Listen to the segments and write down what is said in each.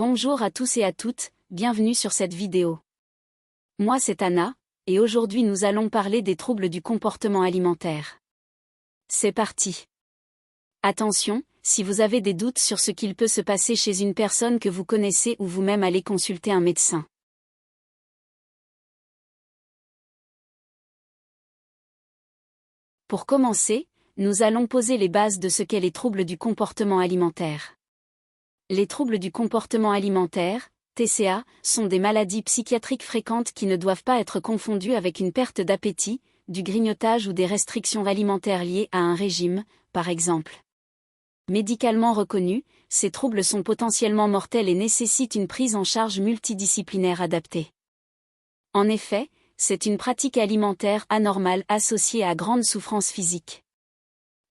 Bonjour à tous et à toutes, bienvenue sur cette vidéo. Moi c'est Anna, et aujourd'hui nous allons parler des troubles du comportement alimentaire. C'est parti. Attention, si vous avez des doutes sur ce qu'il peut se passer chez une personne que vous connaissez ou vous-même allez consulter un médecin. Pour commencer, nous allons poser les bases de ce qu'est les troubles du comportement alimentaire. Les troubles du comportement alimentaire, TCA, sont des maladies psychiatriques fréquentes qui ne doivent pas être confondues avec une perte d'appétit, du grignotage ou des restrictions alimentaires liées à un régime, par exemple. Médicalement reconnus, ces troubles sont potentiellement mortels et nécessitent une prise en charge multidisciplinaire adaptée. En effet, c'est une pratique alimentaire anormale associée à grande souffrance physique.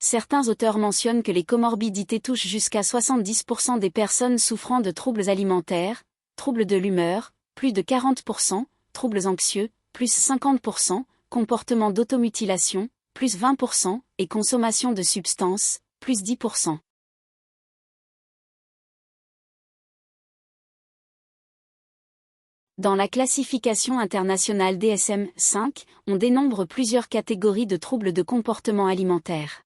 Certains auteurs mentionnent que les comorbidités touchent jusqu'à 70% des personnes souffrant de troubles alimentaires, troubles de l'humeur, plus de 40%, troubles anxieux, plus 50%, comportement d'automutilation, plus 20%, et consommation de substances, plus 10%. Dans la classification internationale DSM-5, on dénombre plusieurs catégories de troubles de comportement alimentaire.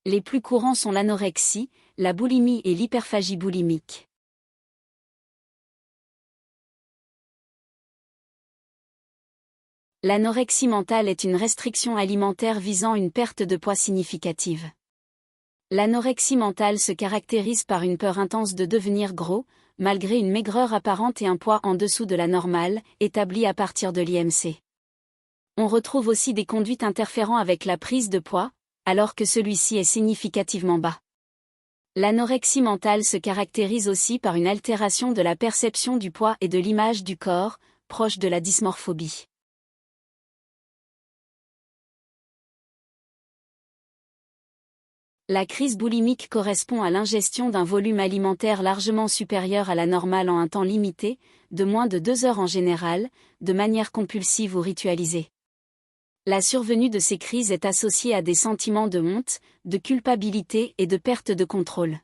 Les plus courants sont l'anorexie, la boulimie et l'hyperphagie boulimique. L'anorexie mentale est une restriction alimentaire visant une perte de poids significative. L'anorexie mentale se caractérise par une peur intense de devenir gros, malgré une maigreur apparente et un poids en dessous de la normale, établie à partir de l'IMC. On retrouve aussi des conduites interférant avec la prise de poids, alors que celui-ci est significativement bas. L'anorexie mentale se caractérise aussi par une altération de la perception du poids et de l'image du corps, proche de la dysmorphobie. La crise boulimique correspond à l'ingestion d'un volume alimentaire largement supérieur à la normale en un temps limité, de moins de 2 heures en général, de manière compulsive ou ritualisée. La survenue de ces crises est associée à des sentiments de honte, de culpabilité et de perte de contrôle.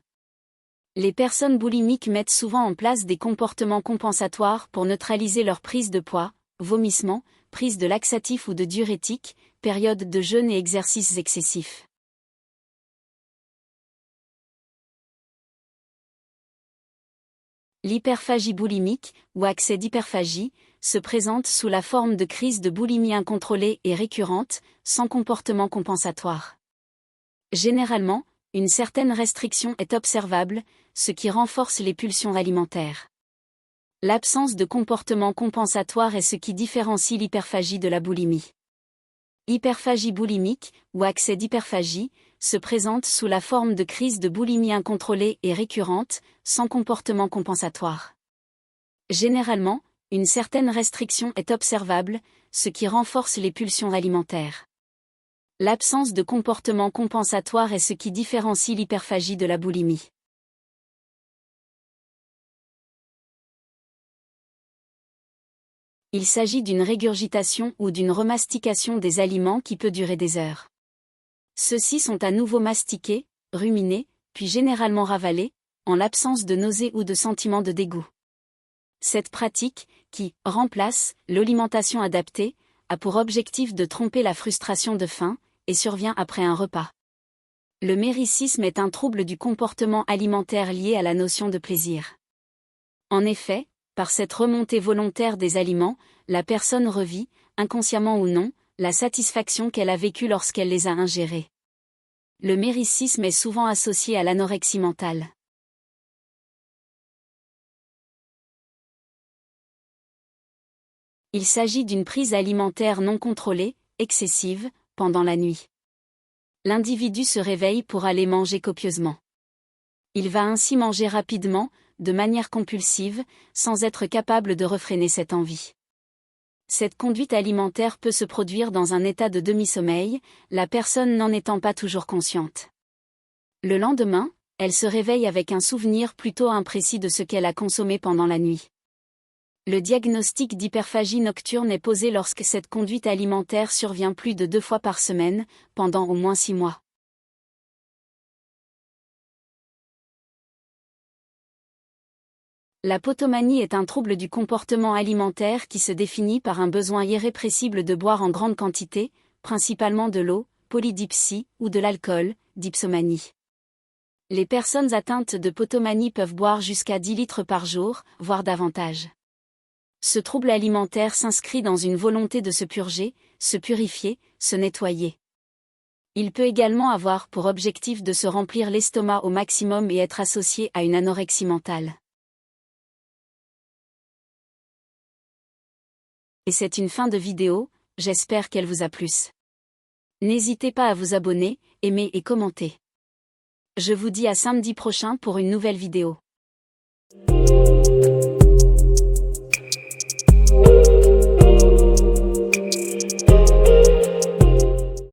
Les personnes boulimiques mettent souvent en place des comportements compensatoires pour neutraliser leur prise de poids, vomissements, prise de laxatifs ou de diurétiques, période de jeûne et exercices excessifs. L'hyperphagie boulimique, ou accès d'hyperphagie, se présente sous la forme de crises de boulimie incontrôlée et récurrentes, sans comportement compensatoire. Généralement, une certaine restriction est observable, ce qui renforce les pulsions alimentaires. L'absence de comportement compensatoire est ce qui différencie l'hyperphagie de la boulimie. Hyperphagie boulimique, ou accès d'hyperphagie, se présente sous la forme de crises de boulimie incontrôlée et récurrentes, sans comportement compensatoire. Généralement, une certaine restriction est observable, ce qui renforce les pulsions alimentaires. L'absence de comportement compensatoire est ce qui différencie l'hyperphagie de la boulimie. Il s'agit d'une régurgitation ou d'une remastication des aliments qui peut durer des heures. Ceux-ci sont à nouveau mastiqués, ruminés, puis généralement ravalés, en l'absence de nausées ou de sentiments de dégoût. Cette pratique, qui remplace l'alimentation adaptée, a pour objectif de tromper la frustration de faim, et survient après un repas. Le méricisme est un trouble du comportement alimentaire lié à la notion de plaisir. En effet, par cette remontée volontaire des aliments, la personne revit, inconsciemment ou non, la satisfaction qu'elle a vécue lorsqu'elle les a ingérés. Le méricisme est souvent associé à l'anorexie mentale. Il s'agit d'une prise alimentaire non contrôlée, excessive, pendant la nuit. L'individu se réveille pour aller manger copieusement. Il va ainsi manger rapidement, de manière compulsive, sans être capable de refréner cette envie. Cette conduite alimentaire peut se produire dans un état de demi-sommeil, la personne n'en étant pas toujours consciente. Le lendemain, elle se réveille avec un souvenir plutôt imprécis de ce qu'elle a consommé pendant la nuit. Le diagnostic d'hyperphagie nocturne est posé lorsque cette conduite alimentaire survient plus de 2 fois par semaine, pendant au moins 6 mois. La potomanie est un trouble du comportement alimentaire qui se définit par un besoin irrépressible de boire en grande quantité, principalement de l'eau, polydipsie, ou de l'alcool, dipsomanie. Les personnes atteintes de potomanie peuvent boire jusqu'à 10 litres par jour, voire davantage. Ce trouble alimentaire s'inscrit dans une volonté de se purger, se purifier, se nettoyer. Il peut également avoir pour objectif de se remplir l'estomac au maximum et être associé à une anorexie mentale. Et c'est une fin de vidéo, j'espère qu'elle vous a plu. N'hésitez pas à vous abonner, aimer et commenter. Je vous dis à samedi prochain pour une nouvelle vidéo.